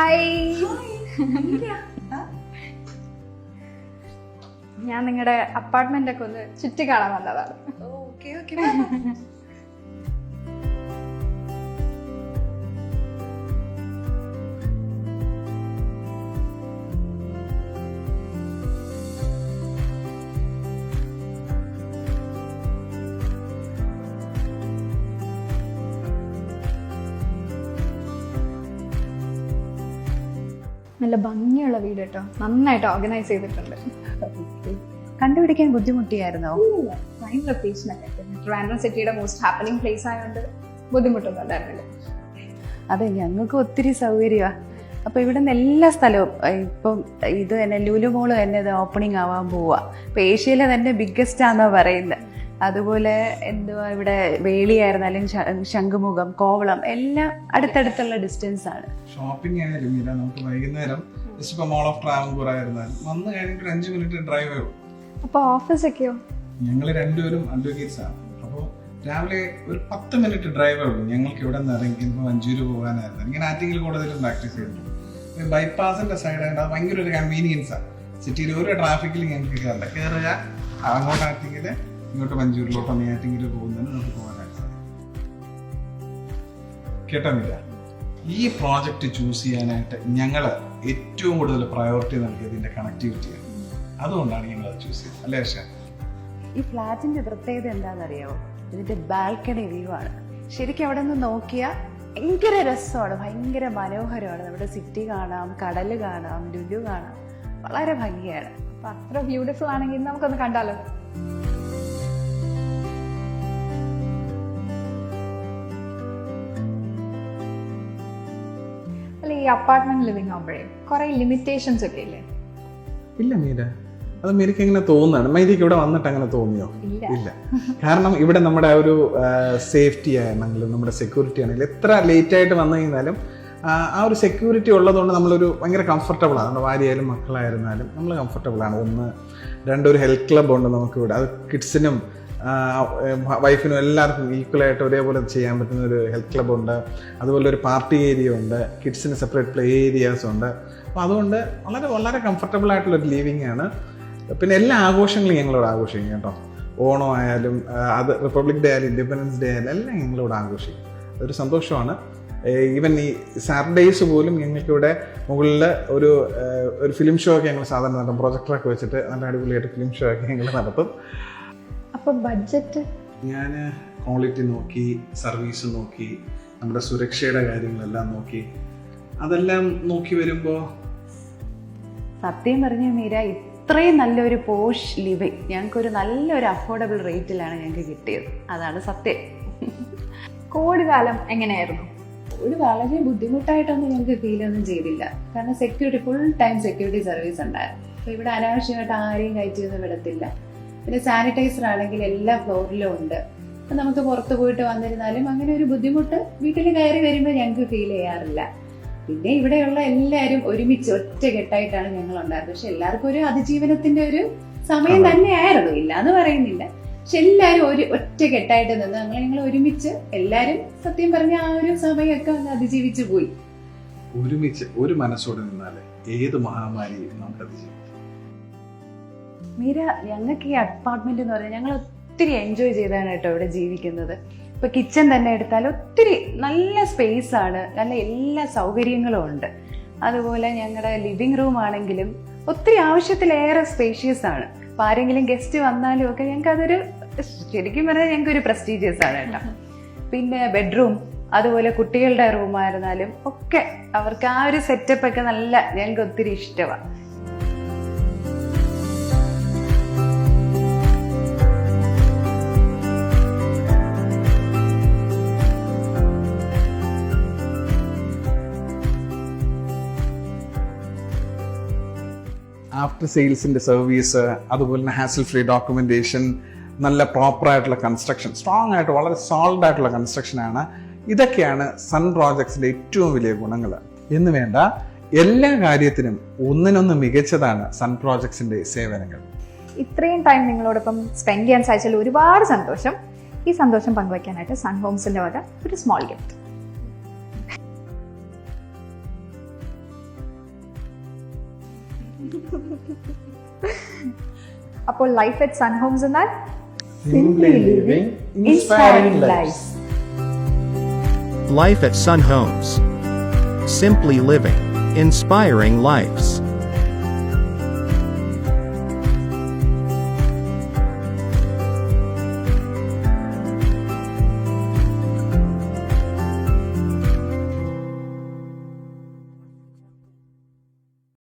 Hi, ഞാൻ നിങ്ങളുടെ apartment ഒക്കെ ഒന്ന് ചുറ്റി കാണാൻ വന്നതാണ്. Okay okay. നല്ല ഭംഗിയുള്ള വീട് കേട്ടോ, നന്നായിട്ട് ഓർഗനൈസ് ചെയ്തിട്ടുണ്ട്. കണ്ടുപിടിക്കാൻ ബുദ്ധിമുട്ടിയായിരുന്നോ? ഫൈൻ ലൊക്കേഷൻ ഒക്കെ, ട്രിവാൻഡ്രം സിറ്റിയുടെ മോസ്റ്റ് ഹാപ്പനിങ് പ്ലേസ് ആയതുകൊണ്ട് ബുദ്ധിമുട്ടൊന്നും ഉണ്ടായിരുന്നില്ല. അതെ, ഞങ്ങൾക്ക് ഒത്തിരി സൗകര്യമാണ്. അപ്പൊ ഇവിടെ നിന്ന് എല്ലാ സ്ഥലവും ഇപ്പം ഇത് തന്നെ ലുലു മോള് തന്നെ ഇത് ഓപ്പണിംഗ് ആവാൻ പോവാ. ഇപ്പൊ ഏഷ്യയിലെ തന്നെ ബിഗ്ഗസ്റ്റ് ആണെന്നാ പറയുന്നത്. അതുപോലെ എന്തുവാ ഇവിടെ വേളിയായിരുന്നാലും ശംഖുമുഖം, കോവളം എല്ലാം അടുത്തടുത്തുള്ള ഡിസ്റ്റൻസ് ആണ്. ഷോപ്പിംഗ് ആയാലും ഇല്ല, നമുക്ക് വൈകുന്നേരം ജസ്റ്റ് ഇപ്പൊ മോൾ ഓഫ് ട്രാവൻകൂർ ആയിരുന്നാലും വന്ന് കഴിഞ്ഞിട്ട് ഒരു 5 മിനിറ്റ് ഡ്രൈവ് ആവും. അപ്പൊ ഓഫീസൊക്കെയോ? ഞങ്ങൾ രണ്ടുപേരും അഡ്വക്കേറ്റ്സ് ആണ്. അപ്പോൾ രാവിലെ ഒരു 10 മിനിറ്റ് ഡ്രൈവേ ഉള്ളൂ ഞങ്ങൾക്ക് ഇവിടെ നിന്ന് ഇറങ്ങി. ഇപ്പോൾ മഞ്ചൂര് പോകാനായിരുന്നു, ഇങ്ങനെ ആറ്റിങ്ങിൽ കൂടുതലും പ്രാക്ടീസ് ചെയ്തിട്ടുണ്ട്. ബൈപ്പാസിന്റെ സൈഡായിട്ട് അത് ഭയങ്കര ഒരു കൺവീനിയൻസ് ആണ്. സിറ്റിയിൽ ഒരു ട്രാഫിക്കിൽ ഞങ്ങൾക്ക് കയറില്ല, കയറുക അങ്ങോട്ട് ആറ്റിങ്ങില് ഇങ്ങോട്ട് മഞ്ചൂരിലോട്ടോ ആറ്റിങ്ങിൽ പോകുന്നതിന് നമുക്ക് പോകാനായിട്ട് കേട്ടോമില്ല. ഈ പ്രോജക്റ്റ് ചൂസ് ചെയ്യാനായിട്ട് ഞങ്ങൾ ഏറ്റവും കൂടുതൽ പ്രയോറിറ്റി നൽകിയത് ഇതിന്റെ കണക്ടിവിറ്റിയാണ്. അതുകൊണ്ടാണ് ഞങ്ങൾ അത് ചൂസ് ചെയ്തത്, അല്ലേ ഹർഷ? ഈ ഫ്ലാറ്റിന്റെ പ്രത്യേകത എന്താണെന്നറിയാമോ? ഇതിന്റെ ബാൽക്കണി വ്യൂ ആണ്. ശരിക്കും അവിടെ നിന്ന് നോക്കിയാൽ ഭയങ്കര രസമാണ്, ഭയങ്കര മനോഹരമാണ്. നമ്മുടെ സിറ്റി കാണാം, കടല് കാണാം, ലുലു കാണാം, വളരെ ഭംഗിയാണ്. അപ്പൊ അത്ര ബ്യൂട്ടിഫുൾ ആണെങ്കിൽ നമുക്കൊന്ന് കണ്ടാലോ? അല്ല, ഈ അപ്പാർട്ട്മെന്റ് ലിവിംഗ് ആകുമ്പോഴേ കുറെ ലിമിറ്റേഷൻസ് ഒക്കെ ഇല്ലേ? ഇല്ല മീര, അത് മീരക്ക് എങ്ങനെ തോന്നുന്നതാണ്? മൈദിക്ക് ഇവിടെ വന്നിട്ട് അങ്ങനെ തോന്നിയോ? ഇല്ല. കാരണം ഇവിടെ നമ്മുടെ ഒരു സേഫ്റ്റി ആണെങ്കിലും നമ്മുടെ സെക്യൂരിറ്റി ആണെങ്കിലും എത്ര ലേറ്റ് ആയിട്ട് വന്നു കഴിഞ്ഞാലും ആ ഒരു സെക്യൂരിറ്റി ഉള്ളതുകൊണ്ട് നമ്മളൊരു ഭയങ്കര കംഫർട്ടബിൾ ആണ്. നമ്മുടെ ഭാര്യയായാലും മക്കളായിരുന്നാലും നമ്മൾ കംഫർട്ടബിൾ ആണ്. 1, 2 ഒരു ഹെൽത്ത് ക്ലബ് ഉണ്ട് നമുക്കിവിടെ. അത് കിഡ്സിനും വൈഫിനും എല്ലാവർക്കും ഈക്വലായിട്ട് ഒരേപോലെ ചെയ്യാൻ പറ്റുന്ന ഒരു ഹെൽത്ത് ക്ലബ് ഉണ്ട്. അതുപോലെ ഒരു പാർട്ടി ഏരിയ ഉണ്ട്, കിഡ്സിന് സെപ്പറേറ്റ് പ്ലേ ഏരിയാസ് ഉണ്ട്. അപ്പോൾ അതുകൊണ്ട് വളരെ വളരെ കംഫർട്ടബിൾ ആയിട്ടുള്ളൊരു ലിവിങ് ആണ്. പിന്നെ എല്ലാ ആഘോഷങ്ങളും ഞങ്ങളിവിടെ ആഘോഷിക്കും കേട്ടോ. ഓണം ആയാലും അത് റിപ്പബ്ലിക് ഡേ ആയാലും ഇൻഡിപെൻഡൻസ് ഡേ ആയാലും എല്ലാം ഞങ്ങളിവിടെ ആഘോഷിക്കും. അതൊരു സന്തോഷമാണ്. ഈവൻ ഈ സാറ്റർഡേയ്സ് പോലും ഞങ്ങൾക്കിവിടെ മുകളിൽ ഒരു ഫിലിം ഷോ ഒക്കെ ഞങ്ങൾ സാധാരണ നടത്തും. പ്രൊജക്ടറൊക്കെ വെച്ചിട്ട് നല്ല അടിപൊളിയായിട്ട് ഫിലിം ഷോ ഒക്കെ ഞങ്ങൾ നടത്തും. അപ്പൊ ബഡ്ജറ്റ്? ഞാൻ ക്വാളിറ്റി നോക്കി, സർവീസ് നോക്കി, നമ്മുടെ സുരക്ഷയുടെ കാര്യങ്ങളെല്ലാം നോക്കി, അതെല്ലാം നോക്കി വരുമ്പോൾ സത്യം പറഞ്ഞ മീര, ഇത്രയും നല്ലൊരു പോഷ് ലിവിങ് ഞങ്ങൾക്കൊരു നല്ലൊരു അഫോർഡബിൾ റേറ്റിലാണ് ഞങ്ങൾക്ക് കിട്ടിയത്. അതാണ് സത്യം. കോവിഡ് കാലം എങ്ങനെയായിരുന്നു? ഒരു വളരെ ബുദ്ധിമുട്ടായിട്ടൊന്നും ഞങ്ങൾക്ക് ഫീലൊന്നും ചെയ്തില്ല. കാരണം security, full time security service ഉണ്ടായിരുന്നു. അപ്പോൾ ഇവിടെ അനാവശ്യമായിട്ട് ആരെയും കയറ്റിയൊന്നും വിടത്തില്ല. പിന്നെ സാനിറ്റൈസർ ആണെങ്കിൽ എല്ലാ ഫ്ലോറിലും ഉണ്ട്. അപ്പം നമുക്ക് പുറത്ത് പോയിട്ട് വന്നിരുന്നാലും അങ്ങനെ ഒരു ബുദ്ധിമുട്ട് വീട്ടിൽ കയറി വരുമ്പോൾ ഞങ്ങൾക്ക് ഫീൽ ചെയ്യാറില്ല. പിന്നെ ഇവിടെയുള്ള എല്ലാവരും ഒരുമിച്ച് ഒറ്റക്കെട്ടായിട്ടാണ് ഞങ്ങൾ ഉണ്ടായിരുന്നത്. പക്ഷെ എല്ലാവർക്കും ഒരു അതിജീവനത്തിന്റെ ഒരു സമയം തന്നെയായിരുന്നു, ഇല്ല എന്ന് പറയുന്നില്ല. പക്ഷെ എല്ലാവരും ഒരു ഒറ്റക്കെട്ടായിട്ട് നിന്ന് ഞങ്ങൾ ഒരുമിച്ച് എല്ലാവരും സത്യം പറഞ്ഞ ആ ഒരു സമയമൊക്കെ അതിജീവിച്ചു പോയി. ഒരുമിച്ച് ഒരു മനസ്സോടെ നിന്നാല് ഏത് മഹാമാരിയും നമുക്ക് അതിജീവിക്കും. മീര, ഞങ്ങൾക്ക് ഈ അപ്പാർട്ട്മെന്റ് എന്ന് പറഞ്ഞാൽ ഞങ്ങൾ ഒത്തിരി എൻജോയ് ചെയ്താണ് കേട്ടോ ഇവിടെ ജീവിക്കുന്നത്. ഇപ്പൊ കിച്ചൺ തന്നെ എടുത്താൽ ഒത്തിരി നല്ല സ്പേസ് ആണ്, നല്ല എല്ലാ സൗകര്യങ്ങളും ഉണ്ട്. അതുപോലെ ഞങ്ങളുടെ ലിവിംഗ് റൂം ആണെങ്കിലും ഒത്തിരി ആവശ്യത്തിലേറെ സ്പേഷ്യസ് ആണ്. അപ്പൊ ആരെങ്കിലും ഗസ്റ്റ് വന്നാലും ഒക്കെ ഞങ്ങൾക്ക് അതൊരു ശരിക്കും പറഞ്ഞാൽ ഞങ്ങൾക്ക് ഒരു പ്രസ്റ്റീജിയസ് ആണ് കേട്ടോ. പിന്നെ ബെഡ്റൂം, അതുപോലെ കുട്ടികളുടെ റൂമായിരുന്നാലും ഒക്കെ അവർക്ക് ആ ഒരു സെറ്റപ്പ് ഒക്കെ നല്ല ഞങ്ങൾക്ക് ഒത്തിരി ഇഷ്ടമാണ്. ആഫ്റ്റർ സെയിൽസിൻ്റെ സർവീസ്, അതുപോലെ തന്നെ ഹാസിൽ ഫ്രീ ഡോക്യുമെൻറ്റേഷൻ, നല്ല പ്രോപ്പറായിട്ടുള്ള കൺസ്ട്രക്ഷൻ, സ്ട്രോങ് ആയിട്ട് വളരെ സോളിഡ് ആയിട്ടുള്ള കൺസ്ട്രക്ഷനാണ്. ഇതൊക്കെയാണ് സൺ പ്രോജക്ട്സിൻ്റെ ഏറ്റവും വലിയ ഗുണങ്ങൾ എന്ന് വേണ്ട. എല്ലാ കാര്യത്തിനും ഒന്നിനൊന്ന് മികച്ചതാണ് സൺ പ്രോജക്ട്സിൻ്റെ സേവനങ്ങൾ. ഇത്രയും ടൈം നിങ്ങളോടൊപ്പം സ്പെൻഡ് ചെയ്യാൻ സാധിച്ചാൽ ഒരുപാട് സന്തോഷം. ഈ സന്തോഷം പങ്കുവയ്ക്കാനായിട്ട് സൺ ഹോംസിൻ്റെ വക ഒരു സ്മോൾ ഗിഫ്റ്റ്. അപ്പോൾ ലൈഫ് അറ്റ് സൺ ഹോംസ് എന്നാൽ Simply living, inspiring lives. Life at Sun Homes. Simply living, inspiring lives.